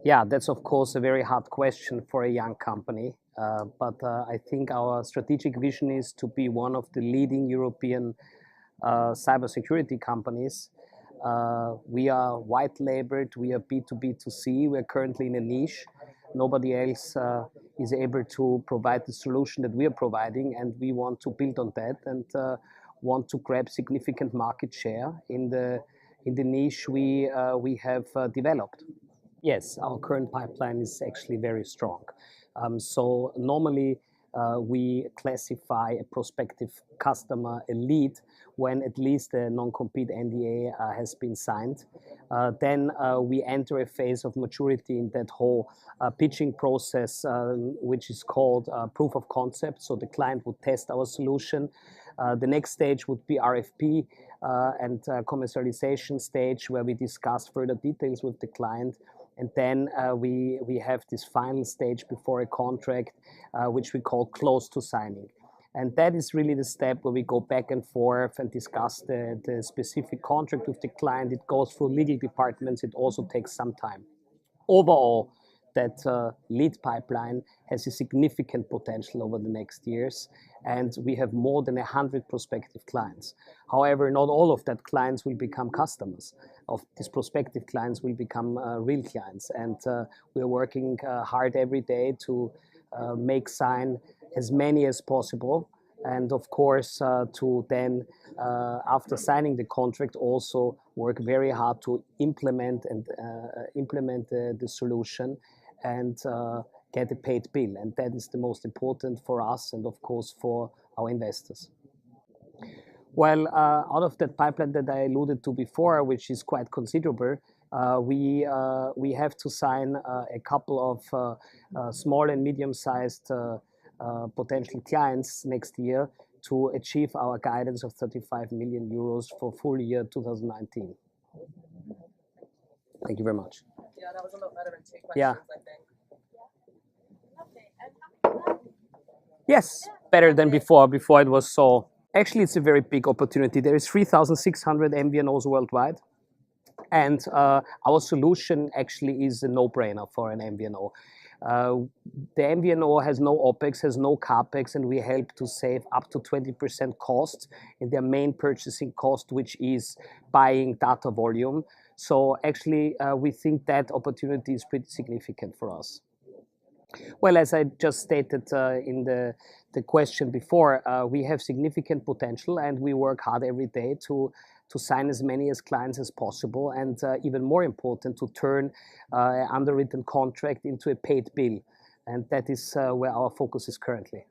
Yeah, that's of course a very hard question for a young company. But I think our strategic vision is to be one of the leading European cybersecurity companies. We are white labeled, we are B2B2C, we're currently in a niche. Nobody else is able to provide the solution that we are providing, and we want to build on that and want to grab significant market share in the niche we have developed. Yes, our current pipeline is actually very strong. So normally we classify a prospective customer, a lead, when at least a non-compete NDA has been signed. Then we enter a phase of maturity in that whole pitching process, which is called proof of concept. So the client would test our solution. The next stage would be RFP and commercialization stage, where we discuss further details with the client. And then we have this final stage before a contract, which we call close to signing. And that is really the step where we go back and forth and discuss the specific contract with the client. It goes through legal departments. It also takes some time. Overall, that lead pipeline has a significant potential over the next years, and we have more than 100 prospective clients. However, not all of that clients will become customers. Of these prospective clients will become real clients, and we're working hard every day to make Cyan as many as possible, and of course to then after signing the contract also work very hard to implement the solution and get a paid bill, and that is the most important for us and of course for our investors. Well, out of that pipeline that I alluded to before, which is quite considerable, we have to sign a couple of small and medium-sized potential clients next year to achieve our guidance of 35 million euros for full year 2019. Thank you very much. Yeah, that was a lot better than 2 questions, Yeah. I think. Yes, better than before. Before it was so. Actually, it's a very big opportunity. There is 3,600 MVNOs worldwide, and our solution actually is a no-brainer for an MVNO. The MVNO has no OPEX, has no CAPEX, and we help to save up to 20% cost in their main purchasing cost, which is buying data volume. So actually, we think that opportunity is pretty significant for us. Well, as I just stated in the question before, we have significant potential, and we work hard every day to sign as many as clients as possible, and even more important, to turn an underwritten contract into a paid bill. And that is where our focus is currently.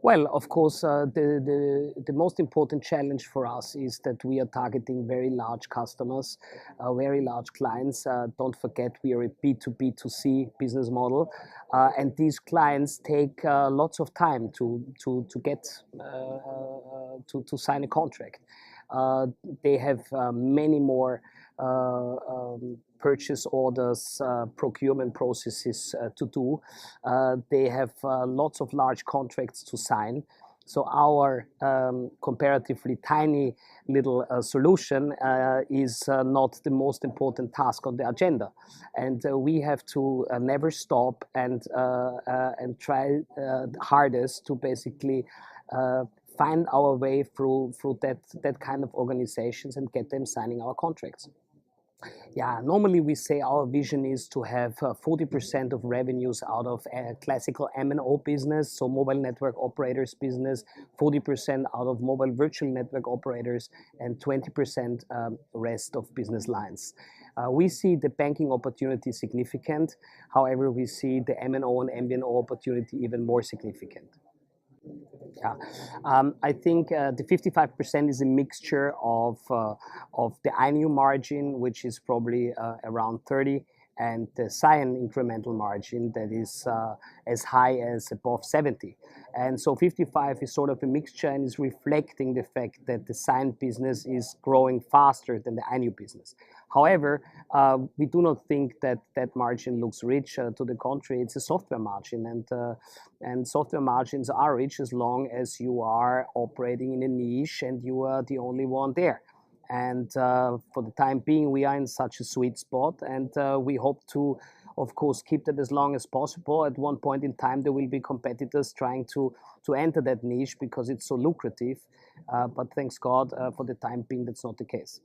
Well, of course, the most important challenge for us is that we are targeting very large customers, very large clients. Don't forget, we are a B2B2C business model, and these clients take lots of time to get to sign a contract. They have many more purchase orders, procurement processes to do. They have lots of large contracts to sign. So our comparatively tiny little solution is not the most important task on the agenda. And we have to never stop and try hardest to basically find our way through that kind of organizations and get them signing our contracts. Yeah, normally we say our vision is to have 40% of revenues out of a classical MNO business, so mobile network operators business, 40% out of mobile virtual network operators, and 20% rest of business lines. We see the banking opportunity significant. However, we see the MNO and MVNO opportunity even more significant. Yeah, I think the 55% is a mixture of the INU margin, which is probably around 30, and the Cyan incremental margin that is as high as above 70. And so 55 is sort of a mixture and is reflecting the fact that the Cyan business is growing faster than the INU business. However, we do not think that that margin looks rich. To the contrary, it's a software margin, and software margins are rich as long as you are operating in a niche and you are the only one there. And for the time being, we are in such a sweet spot, and we hope to, of course, keep that as long as possible. At one point in time, there will be competitors trying to enter that niche because it's so lucrative. But thanks God, for the time being, that's not the case.